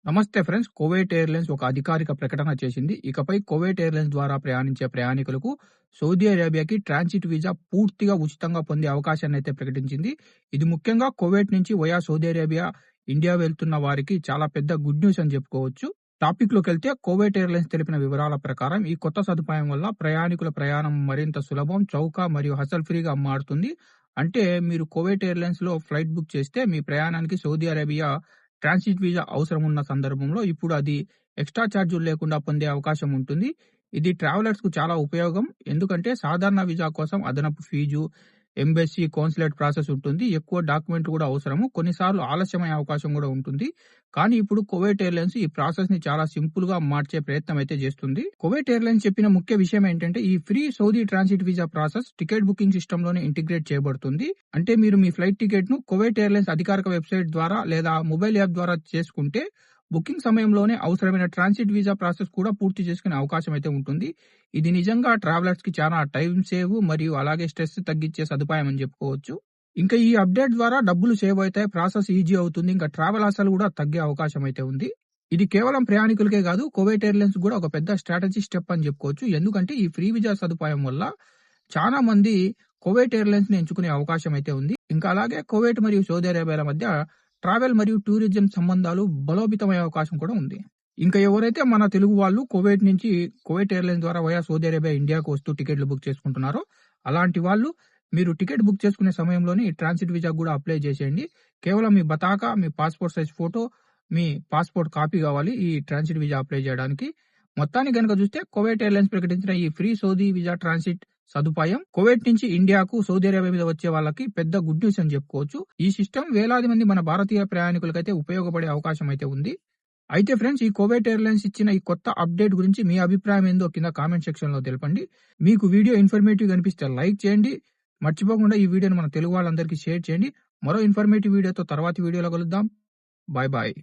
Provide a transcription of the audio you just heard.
నమస్తే friends. Kuwait airlines ఒక అధికారిక ప్రకటన చేసింది. ఇకపై కువైట్ ఎయిర్‌లైన్స్ ద్వారా ప్రయాణించే ప్రయాణికులకు సౌదీ అరేబియాకి ట్రాన్సిట్ వీసా పూర్తిగా ఉచితంగా పొందే అవకాశాన్నయితే ప్రకటించింది. ఇది ముఖ్యంగా కువైట్ నుంచి వయా సౌదీ అరేబియా, ఇండియా వెళ్తున్న వారికి చాలా పెద్ద గుడ్ న్యూస్ అని చెప్పుకోవచ్చు. టాపిక్‌లోకెళ్తే కువైట్ ఎయిర్‌లైన్స్ తెలిపిన వివరాల ప్రకారం ఈ కొత్త సదుపాయం వల్ల ప్రయాణికుల ప్రయాణం మరింత సులభం, చౌక మరియు హసల్ ఫ్రీగా మారుతుంది. అంటే మీరు కువైట్ ఎయిర్‌లైన్స్‌లో ఫ్లైట్ బుక్ చేస్తే మీ ప్రయాణానికి సౌదీ అరేబియా ట్రాన్సిట్ వీసా అవసరం ఉన్న సందర్భంలో ఇప్పుడు అది ఎక్స్‌ట్రా చార్జులు లేకుండా పొందే అవకాశం ఉంటుంది. ఇది ట్రావెలర్స్‌కు చాలా ఉపయోగం. ఎందుకంటే సాధారణ వీసా కోసం అదనపు ఫీజు, ఎంబసీ, కాన్సులేట్ ప్రాసెస్ ఉంటుంది. ఎక్కువ డాక్యుమెంట్లు కూడా అవసరము. కొన్నిసార్లు ఆలస్యమయ్యే అవకాశం కూడా ఉంటుంది. కానీ ఇప్పుడు కువైట్ ఎయిర్‌లైన్స్ ఈ ప్రాసెస్‌ని చాలా సింపుల్‌గా మార్చే ప్రయత్నం అయితే చేస్తుంది. కువైట్ ఎయిర్‌లైన్స్ చెప్పిన ముఖ్య విషయం ఏంటంటే ఈ free Saudi transit visa process ticket booking సిస్టమ్‌లోనే ఇంటిగ్రేట్ చేయబడుతుంది. అంటే మీరు మీ ఫ్లైట్ టికెట్‌ను కువైట్ ఎయిర్‌లైన్స్ అధికారిక వెబ్‌సైట్ ద్వారా లేదా మొబైల్ యాప్ ద్వారా చేసుకుంటే బుకింగ్ సమయంలోనే అవసరమైన ట్రాన్సిట్ వీసా ప్రాసెస్ కూడా పూర్తి చేసుకునే అవకాశం అయితే ఉంటుంది. ఇది నిజంగా ట్రావెలర్స్‌కి చాలా టైం సేవ్ మరియు అలాగే స్ట్రెస్ తగ్గించే సదుపాయం అని చెప్పుకోవచ్చు. ఇంకా ఈ అప్డేట్ ద్వారా డబ్బులు సేవ్ అవుతాయి. ప్రాసెస్ ఈజీ అవుతుంది. ఇంకా ట్రావెల్ అసలు కూడా తగ్గే అవకాశం అయితే ఉంది. ఇది కేవలం ప్రయాణికులకే కాదు, కువైట్ ఎయిర్‌లైన్స్ కూడా ఒక పెద్ద స్ట్రాటజీ స్టెప్ అని చెప్పుకోవచ్చు. ఎందుకంటే ఈ ఫ్రీ వీసా సదుపాయం వల్ల చాలా మంది కువైట్ ఎయిర్‌లైన్స్‌ని ఎంచుకునే అవకాశం అయితే ఉంది. ఇంకా అలాగే కువైట్ మరియు సౌదీ అరేబియాల మధ్య ట్రావెల్ మరియు టూరిజం సంబంధాలు బలోపేతమయ్యే అవకాశం కూడా ఉంది. ఇంకా ఎవరైతే మన తెలుగు వాళ్ళు కువైట్ నుంచి కువైట్ ఎయిర్‌లైన్స్ ద్వారా వయా సౌదీ అరేబియా, ఇండియాకు వస్తూ టికెట్లు బుక్ చేసుకుంటున్నారో అలాంటి వాళ్ళు మీరు టికెట్ బుక్ చేసుకునే సమయంలోనే ఈ ట్రాన్సిట్ వీసాకు కూడా అప్లై చేసేయండి. కేవలం మీ బతాకా, మీ పాస్‌పోర్ట్ సైజ్ ఫోటో, మీ పాస్‌పోర్ట్ కాపీ కావాలి ఈ ట్రాన్సిట్ వీసా అప్లై చేయడానికి. మొత్తానికి గనుక చూస్తే కువైట్ ఎయిర్‌లైన్స్ ప్రకటించిన ఈ ఫ్రీ సౌదీ వీసా ట్రాన్సిట్ సదుపాయం కువైట్ నుంచి ఇండియాకు, సౌదీ అరేబియా మీద వచ్చే వాళ్ళకి పెద్ద గుడ్ న్యూస్ అని చెప్పుకోవచ్చు. ఈ సిస్టమ్ వేలాది మంది మన భారతీయ ప్రయాణికులకైతే ఉపయోగపడే అవకాశం అయితే ఉంది. అయితే ఫ్రెండ్స్, ఈ కువైట్ ఎయిర్‌లైన్స్ ఇచ్చిన ఈ కొత్త అప్డేట్ గురించి మీ అభిప్రాయం ఏందో కింద కామెంట్ సెక్షన్‌లో తెలపండి. మీకు వీడియో ఇన్ఫర్మేటివ్‌గా అనిపిస్తే లైక్ చేయండి. మర్చిపోకుండా ఈ వీడియోని మన తెలుగు వాళ్ళందరికీ షేర్ చేయండి. మరో ఇన్ఫర్మేటివ్ వీడియోతో తర్వాతి వీడియోలో కలుద్దాం. Bye bye.